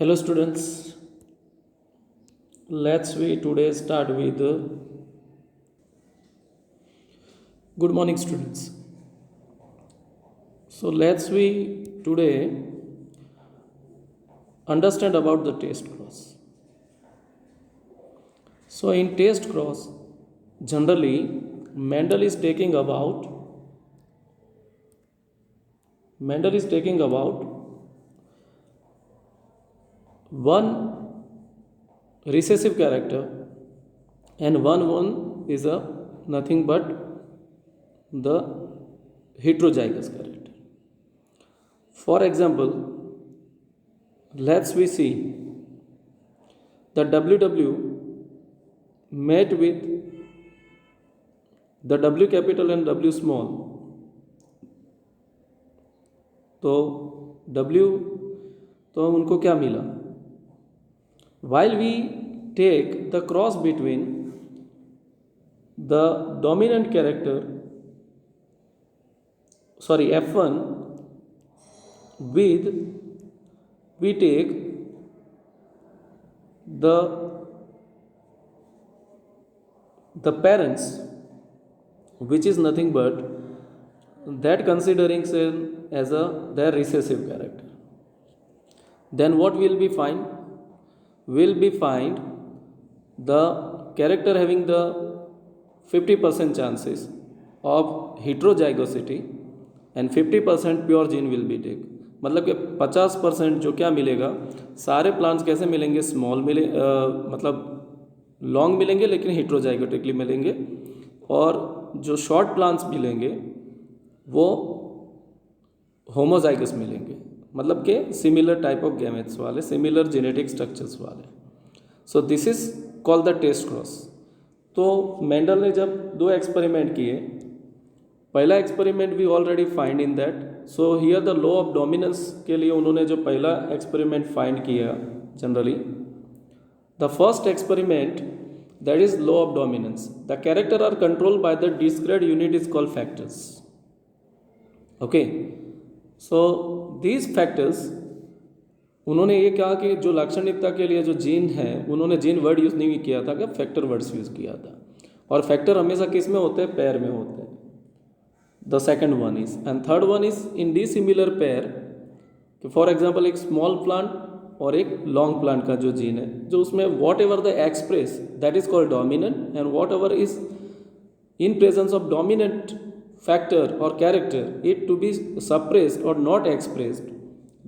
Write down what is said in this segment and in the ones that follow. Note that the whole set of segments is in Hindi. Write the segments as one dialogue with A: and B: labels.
A: Hello students, let's we today start with good morning students. So let's we today understand about the test cross. So in test cross, generally Mendel is taking about one recessive character and one is a nothing but the heterozygous character. For example, let's we see the WW met with the W capital and W small. तो W तो उनको क्या मिला? While we take the cross between the dominant character, F1 with we take the parents, which is nothing but that considering as their recessive character. Then what will be find? Will be find the character having the 50% chances of heterozygosity and 50% pure gene will be take. मतलब कि 50% जो क्या मिलेगा, सारे प्लांट्स कैसे मिलेंगे, स्मॉल मिले मतलब लॉन्ग मिलेंगे लेकिन हेट्रोजाइगोटिकली मिलेंगे, और जो शॉर्ट प्लांट्स मिलेंगे वो होमोजाइगस मिलेंगे, मतलब कि सिमिलर टाइप ऑफ गैमेट्स वाले, सिमिलर जेनेटिक स्ट्रक्चर्स वाले. So this is called the test cross. तो मेंडल ने जब दो एक्सपेरिमेंट किए, पहला experiment we already find in that. So here the law of dominance के लिए उन्होंने जो पहला एक्सपेरिमेंट फाइंड किया, generally the first experiment that is law of dominance. The character are controlled by the discrete unit is called factors. Okay, so these factors उन्होंने ये कहा कि जो लाक्षणिकता के लिए जो जीन है, उन्होंने जीन वर्ड यूज़ नहीं किया था, कि फैक्टर वर्ड्स यूज़ किया था. और फैक्टर हमेशा किस में होते हैं, पेयर में होते हैं. The second one is and third one is in dissimilar pair. कि फॉर एग्जाम्पल एक स्मॉल प्लांट और एक लॉन्ग प्लांट का जो जीन है, जो उसमें whatever the express that is called dominant, and whatever is in presence of dominant factor और character it to be suppressed और not expressed,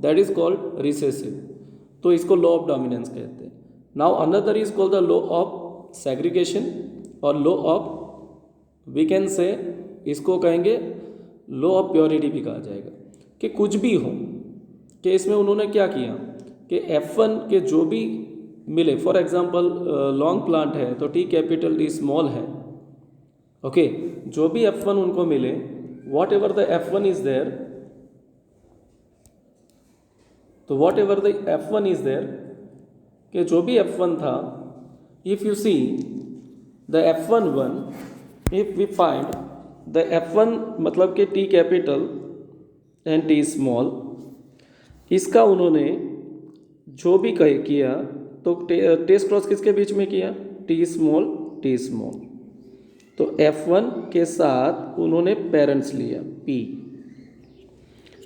A: that is called recessive. तो इसको लॉ ऑफ डोमिनेंस कहते हैं. Now another is called the law of segregation और law of we can say इसको कहेंगे लॉ ऑफ प्योरिटी भी कहा जाएगा. कि कुछ भी हो, कि इसमें उन्होंने क्या किया कि F1 के जो भी मिले, फॉर एग्जांपल लॉन्ग प्लांट है तो T कैपिटल T स्मॉल है. ओके, जो भी F1 उनको मिले, whatever the F1 is there, तो whatever the F1 is there, कि जो भी F1 था, if you see the F1 if we find the F1 मतलब कि T capital and T small, इसका उन्होंने जो भी किया तो टेस्ट क्रॉस किसके बीच में किया, T स्मॉल T स्मॉल. तो F1 के साथ उन्होंने पेरेंट्स लिया P.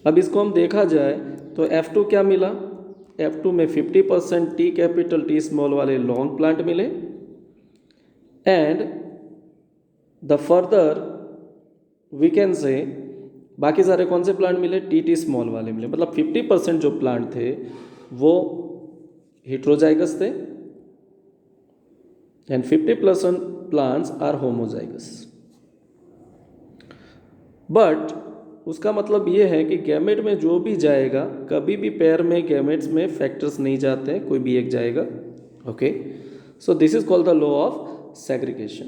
A: अब इसको हम देखा जाए तो F2 क्या मिला, F2 में 50% T कैपिटल T स्मॉल वाले लॉन्ग प्लांट मिले, and the further we can say बाकी सारे कौन से प्लांट मिले, टी स्मॉल वाले मिले. मतलब 50% जो प्लांट थे वो हेट्रोजाइगस थे and 50% plants are homozygous. But उसका मतलब ये है कि गैमेट में जो भी जाएगा, कभी भी पेयर में गैमेट्स में फैक्टर्स नहीं जाते हैं, कोई भी एक जाएगा. Okay, so this is called the law of segregation.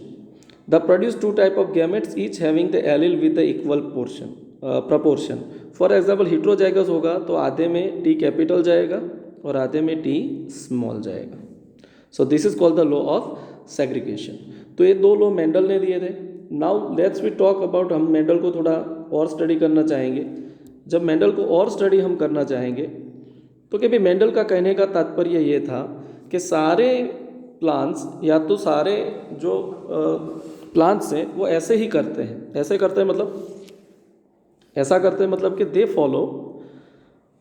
A: The produce two type of gametes each having the allele with the equal portion proportion. For example heterozygous होगा तो आधे में T कैपिटल जाएगा और आधे में T स्मॉल जाएगा. So this is called the law of segregation. तो ये दो लॉ मेंडल ने दिए थे. Now let's we talk about, हम मेंडल को थोड़ा और स्टडी करना चाहेंगे. जब मेंडल को और स्टडी हम करना चाहेंगे तो कि भाई मेंडल का कहने का तात्पर्य ये था कि सारे प्लांट्स या तो सारे जो प्लांट्स हैं वो ऐसे ही करते हैं, ऐसे करते हैं मतलब ऐसा करते हैं मतलब कि they follow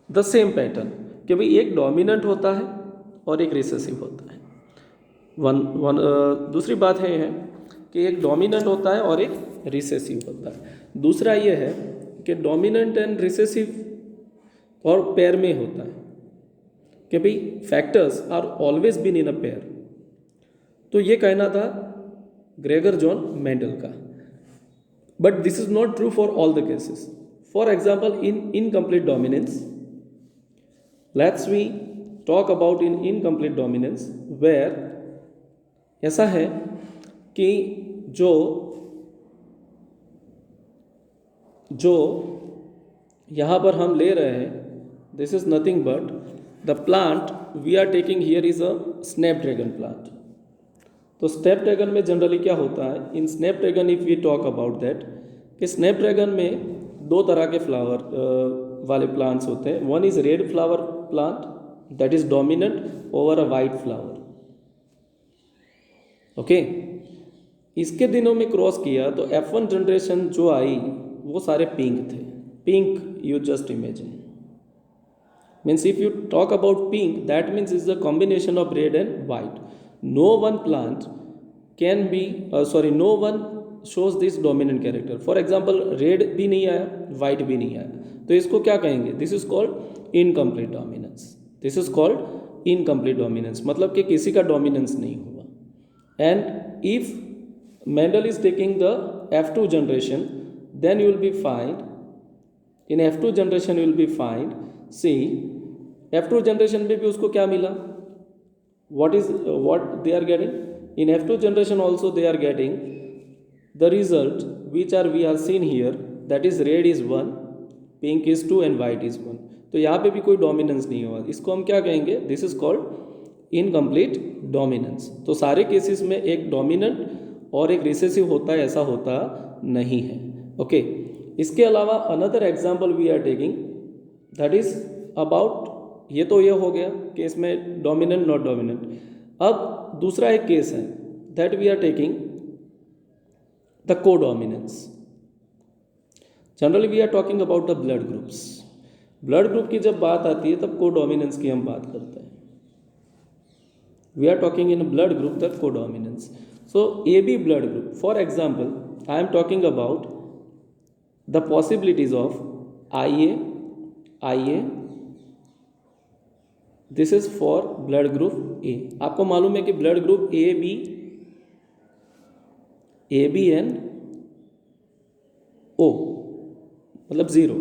A: the same pattern, कि भाई एक डोमिनेंट होता है और एक रिसेसिव होता है। दूसरी बात है कि एक डोमिनेंट होता है और एक रिसेसिव होता है। दूसरा ये है कि डोमिनेंट एंड रिसेसिव और पेयर में होता है, कि भाई factors are always been in a pair. तो ये कहना था ग्रेगर जॉन मेंडल का, but this is not true for all the cases. For example in incomplete dominance, let's we talk about in incomplete dominance, where ऐसा है कि जो यहाँ पर हम ले रहे हैं, this is nothing but the plant we are taking here is a snapdragon plant. तो स्नैपड्रैगन में जनरली क्या होता है, in snapdragon if we talk about that, कि स्नैपड्रैगन में दो तरह के फ्लावर वाले प्लांट्स होते हैं। One is red flower plant that is dominant over a white flower. Okay, इसके दिनों में क्रॉस किया तो F1 जनरेशन जो आई वो सारे पिंक थे। Pink, you just imagine, means if you talk about pink that means is the combination of red and white. No one plant can be no one shows this dominant character. For example red भी नहीं आया, वाइट भी नहीं आया, तो इसको क्या कहेंगे, this is called incomplete dominance. This is called incomplete dominance, मतलब कि किसी का डोमिनेंस नहीं हुआ। And if Mendel is taking the F2 generation, then you will be find in F2 generation you will be find, see F2 generation में भी उसको क्या मिला, what they are getting in F2 generation also they are getting the result which are we are seen here, that is red is 1, pink is 2 and white is 1। तो यहाँ पे भी कोई डोमिनेंस नहीं हुआ, इसको हम क्या कहेंगे, this is called incomplete dominance. तो सारे केसेस में एक डोमिनेंट और एक रिसेसिव होता है, ऐसा होता नहीं है। ओके, इसके अलावा another example we are taking that is about, ये तो ये हो गया कि इसमें डोमिनेंट नॉट डोमिनेंट। अब दूसरा एक केस है that we are taking the codominance. Generally we are talking about the blood groups. Blood group की जब बात आती है तब कोडोमिनेंस की हम बात करते हैं। We are talking in blood group the codominance. So AB blood group, for example, I am talking about the possibilities of IA, this is for blood group A। आपको मालूम है कि blood group AB and O मतलब 0।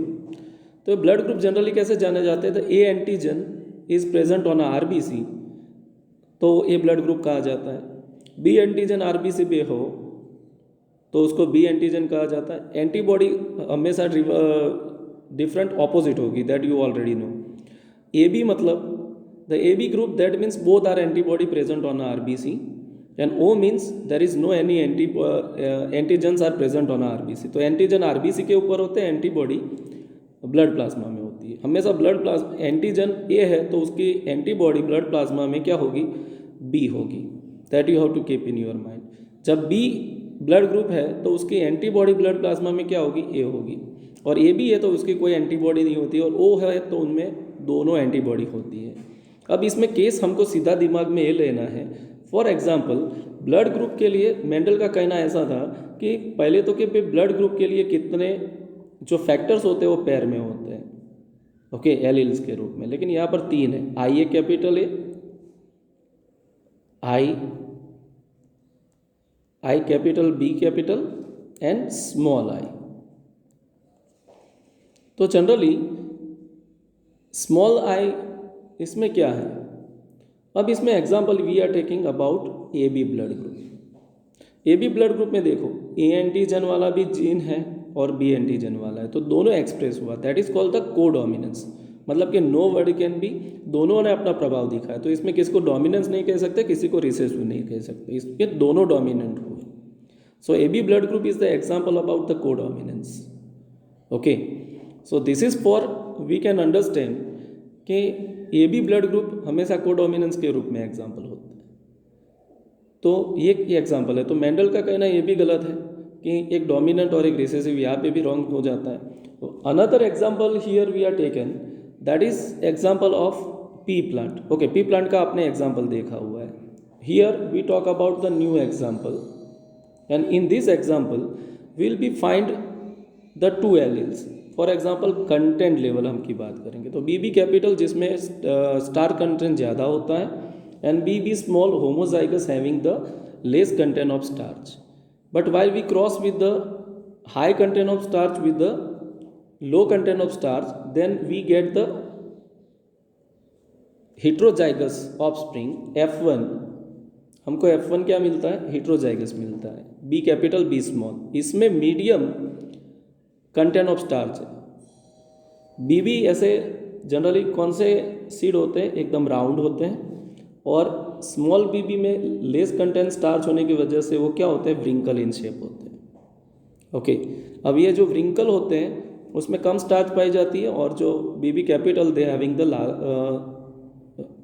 A: तो ब्लड ग्रुप जनरली कैसे जाने जाते हैं, तो A antigen is present on RBC, तो A ब्लड ग्रुप कहा जाता है। बी एंटीजन आरबीसी पे हो तो उसको बी एंटीजन कहा जाता है। एंटीबॉडी हमेशा डिफरेंट ऑपोजिट होगी, that you already know. A B मतलब the A B group that means both are antibody present on RBC, and O means there is no any antigens are present on RBC. तो एंटीजन आरबीसी के ऊपर होते हैं, एंटीबॉडी ब्लड प्लाज्मा में होती है। हमेशा ब्लड प्लाज्मा एंटीजन ए है तो उसकी एंटीबॉडी ब्लड प्लाज्मा में क्या होगी, बी होगी। That you have to keep in your mind. जब बी ब्लड ग्रुप है तो उसकी एंटीबॉडी ब्लड प्लाज्मा में क्या होगी, ए होगी। और ए बी है तो उसकी कोई एंटीबॉडी नहीं होती, और ओ है तो उनमें दोनों एंटीबॉडी होती है। अब इसमें केस हमको सीधा दिमाग में ये लेना है। फॉर एग्जाम्पल ब्लड ग्रुप के लिए मेंडल का कहना ऐसा था कि पहले तो कि ब्लड ग्रुप के लिए कितने जो फैक्टर्स होते हैं वो पेयर में होते हैं, ओके, एलील्स के रूप में। लेकिन यहाँ पर 3 है, I A capital A, I capital B capital and small I. तो जनरली स्मॉल आई इसमें क्या है, अब इसमें example we are taking about A B blood group. A B blood group में देखो ए एंटीजन वाला भी जीन है और बी एंटीजन वाला है, तो दोनों एक्सप्रेस हुआ, that is called the codominance. मतलब कि नो वर्ड कैन बी, दोनों ने अपना प्रभाव दिखाया। तो इसमें किसी को डोमिनेंस नहीं कह सकते, किसी को रिसेसिव नहीं कह सकते, इसके दोनों डोमिनेंट हुए। So A B blood group is the example about the codominance. Okay, so this is for we can understand कि ए बी ब्लड ग्रुप हमेशा कोडोमिनेंस के रूप में एग्जाम्पल होता है। तो ये एग्जाम्पल है। तो मेंडल का कहना ये भी गलत है कि एक डोमिनेंट और एक रिसेसिव, यहाँ पे भी रॉन्ग हो जाता है। Another example here we are taken, that is example of P plant. Okay, P plant का आपने एग्जाम्पल देखा हुआ है। Here we talk about the new example, and in this example will be find the two alleles. For example content level हम की बात करेंगे तो बी बी कैपिटल जिसमें स्टार कंटेंट ज़्यादा होता है, and BB small homozygous having the less content of starch. But while we cross with the high content of starch with the low content of starch, then we get the heterozygous offspring F1। हमको F1 क्या मिलता है? heterozygous मिलता है, B कैपिटल B स्मॉल। इसमें मीडियम कंटेंट ऑफ स्टार्च है। BB ऐसे जनरली कौन से सीड होते हैं? एकदम राउंड होते हैं, और स्मॉल बीबी में लेस कंटेंट स्टार्च होने की वजह से वो क्या होते हैं? व्रिंकल इन शेप होते हैं। ओके, अब ये जो व्रिंकल होते हैं उसमें कम स्टार्च पाई जाती है, और जो B B capital they having the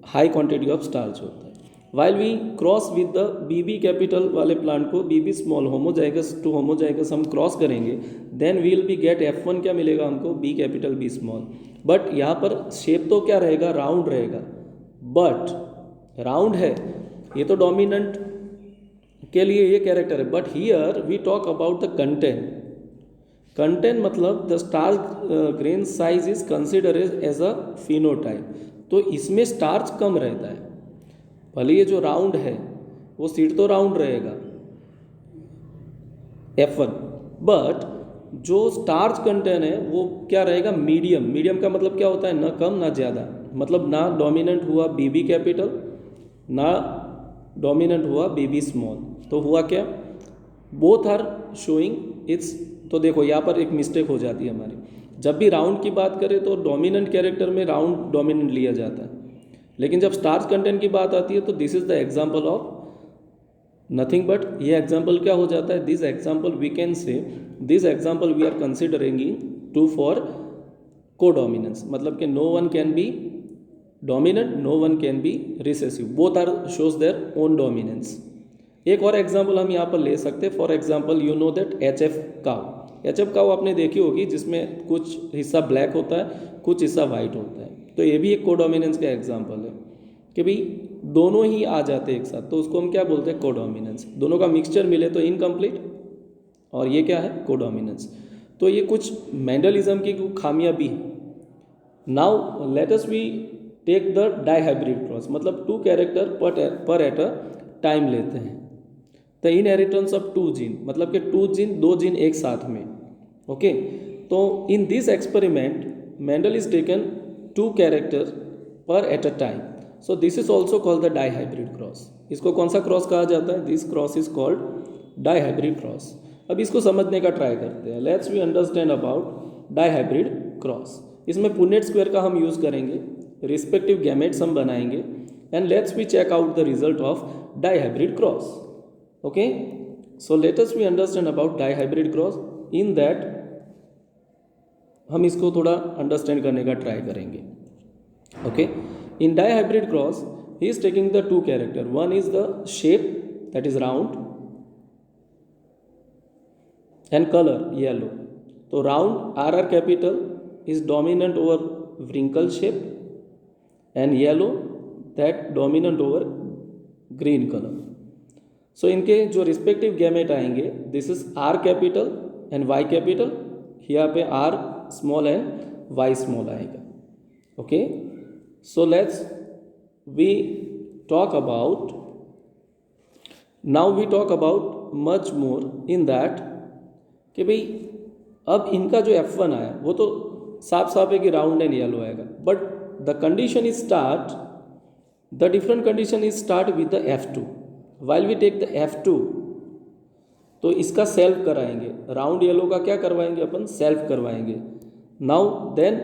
A: high quantity of starch होता है। While we cross with the B B capital वाले प्लांट को B B small homozygous to homozygous हम क्रॉस करेंगे, then we'll be get F1 क्या मिलेगा हमको? B capital B small. But यहाँ पर शेप तो क्या रहेगा? राउंड रहेगा। बट राउंड है, ये तो डोमिनेंट के लिए ये कैरेक्टर है। But here we talk about the content. Content मतलब the starch grain size is consider as a phenotype. तो इसमें स्टार्च कम रहता है। भले ये जो राउंड है वो सीड तो राउंड रहेगा F1, बट जो स्टार्च कंटेंट है वो क्या रहेगा? मीडियम। मीडियम का मतलब क्या होता है? ना कम ना ज़्यादा, मतलब ना डोमिनेंट हुआ बीबी कैपिटल ना डोमिनेंट हुआ बीबी स्मॉल। तो हुआ क्या? Both are showing its. तो देखो यहाँ पर एक मिस्टेक हो जाती है हमारी। जब भी राउंड की बात करें तो डोमिनेंट कैरेक्टर में राउंड डोमिनेंट लिया जाता है, लेकिन जब स्टार्च कंटेंट की बात आती है तो this is the example of nothing but, ये एग्जाम्पल क्या हो जाता है? This example we can say, this example we are considering to for codominance. मतलब कि no one can be dominant, no one can be recessive, both are shows their own dominance. एक और एग्जाम्पल हम यहाँ पर ले सकते हैं। For example you know that HF cow. HF cow आपने देखी होगी, जिसमें कुछ हिस्सा ब्लैक होता है, कुछ हिस्सा वाइट होता है। तो ये भी एक कोडोमिनेंस का एग्जाम्पल है कि भाई दोनों ही आ जाते हैं एक साथ, तो उसको हम क्या बोलते हैं? कोडोमिनेंस। दोनों का मिक्सचर मिले तो इनकम्प्लीट, और ये क्या है? कोडोमिनेंस। तो ये कुछ मेंडलिज्म की खामियां भी हैं। Now let us we take the dihybrid cross, मतलब टू कैरेक्टर पर एट अ टाइम लेते हैं। The inheritance of two gene, मतलब कि टू जीन, दो जीन एक साथ में। ओके, तो in this experiment Mendel is taken two character पर at a time, so this is also called the dihybrid cross. इसको कौन सा क्रॉस कहा जाता है? This cross is called dihybrid cross. अब इसको समझने का ट्राई करते हैं। Let's we understand about dihybrid cross. इसमें पुनेट स्क्वायर का हम यूज़ करेंगे, रिस्पेक्टिव गैमेट्स हम बनाएंगे, and let's we check out the result of dihybrid cross. Okay, so let us we understand about dihybrid cross. In that हम इसको थोड़ा अंडरस्टैंड करने का ट्राई करेंगे। Okay, in dihybrid cross he is taking the two character, one is the shape that is round and colour yellow. तो round RR capital is dominant over wrinkle shape, and yellow that dominant over green color. So इनके जो रिस्पेक्टिव गैमेट आएंगे, this is R capital and Y capital, यहाँ पे R small and Y small आएगा। Okay, so let's we talk about, now we talk about much more in that कि भाई अब इनका जो F1 आया वो तो साफ साफ है कि राउंड एंड येलो आएगा, but the condition is start, the different condition is start with the F2। While we take the F2, तो इसका सेल्फ कराएंगे, राउंड येलो का क्या करवाएंगे अपन? सेल्फ करवाएंगे। Now then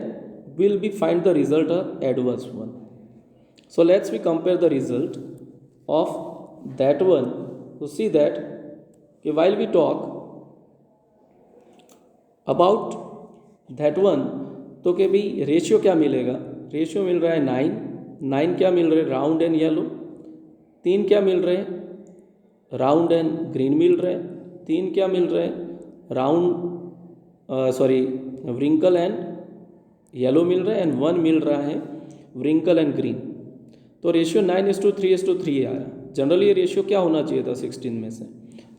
A: will be find the result of adverse one. So let's we compare the result of that one to see that कि while we talk about that one, तो कि भाई रेशियो क्या मिलेगा? रेशियो मिल रहा है 9, 9 क्या मिल रहे राउंड एंड येलो, 3 क्या मिल रहे राउंड एंड ग्रीन मिल रहे, 3 क्या मिल रहे राउंड व्रिंकल एंड येलो मिल रहा है, एंड 1 मिल रहा है व्रिंकल एंड ग्रीन। तो रेशियो 9:3:3 आया। जनरली ये रेशियो क्या होना चाहिए था 16 में से?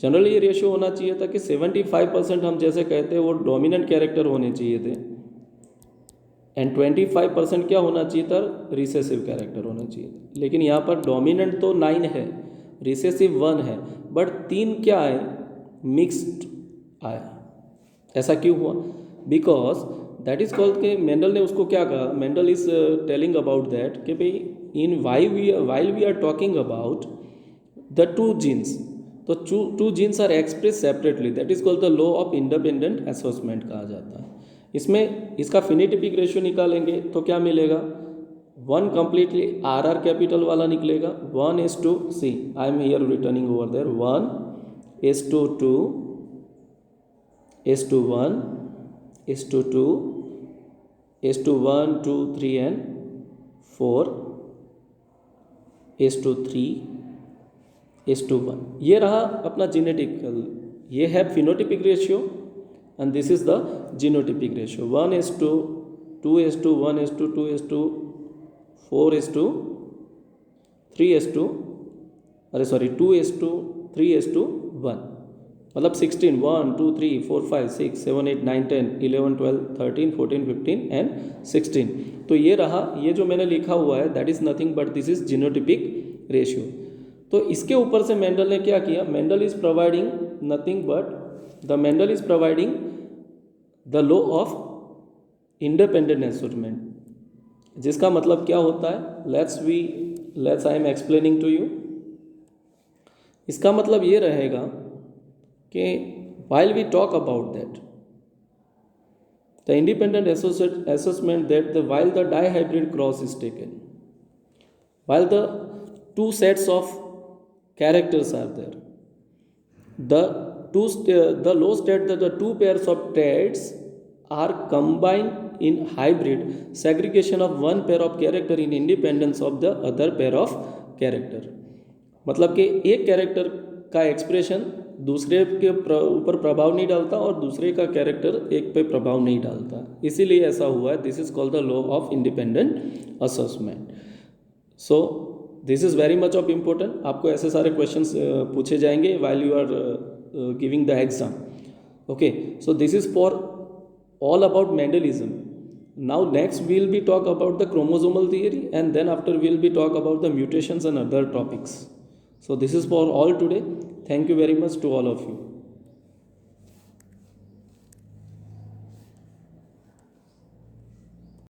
A: जनरली ये रेशियो होना चाहिए था कि 75% हम जैसे कहते हैं वो डोमिनेंट कैरेक्टर होने चाहिए थे, एंड 25% क्या होना चाहिए था? रिसेसिव कैरेक्टर होना चाहिए था। लेकिन यहाँ पर डोमिनेंट तो 9 है, रिसेसिव 1 है, बट 3 क्या आए? मिक्स्ड आया। ऐसा क्यों हुआ? बिकॉज दैट इज कॉल्ड कि मेंडल ने उसको क्या कहा? Mendel is telling about that कि भाई in while we are talking about the two genes, तो two genes are express separately, that is called the law of independent assessment कहा जाता है। इसमें इसका फिनिटिपिक रेशियो निकालेंगे तो क्या मिलेगा? 1 कंप्लीटली RR कैपिटल वाला निकलेगा, 1:2, see I am here returning over there, 1:2, 1:1, 1:2, 1, 2, 3 and 4, 3, 1. ये रहा अपना जीनेटिकल, ये है phenotypic ratio, and this is the genotypic ratio. 1:2, 2:1, 1:2, 4:3, 2:3:1, मतलब 16, 1, 2, 3, 4, 5, 6, 7, 8, 9, 10, 11, 12, 13, 14, 15 एंड 16। तो ये रहा, ये जो मैंने लिखा हुआ है that is nothing but this is genotypic ratio. तो इसके ऊपर से मेंडल ने क्या किया? Mendel is providing nothing but Mendel is providing the law of independent assessment, जिसका मतलब क्या होता है? Let's I am explaining to you. इसका मतलब ये रहेगा कि while we talk about that, the independent assessment that while the dihybrid cross is taken, while the two sets of characters are there, the law state that the two pairs of traits are combined in hybrid segregation of one pair of character in independence of the other pair of character। मतलब कि एक कैरेक्टर का एक्सप्रेशन दूसरे के ऊपर प्रभाव नहीं डालता और दूसरे का कैरेक्टर एक पे प्रभाव नहीं डालता, इसीलिए ऐसा हुआ है। This is called the law of independent assessment. So this is very much of important. आपको ऐसे सारे क्वेश्चंस पूछे जाएंगे while you are giving the exam. Okay, so this is for all about Mendelism. Now next we will be talk about the chromosomal theory, and then after we will be talk about the mutations and other topics. So this is for all today. Thank you very much to all of you.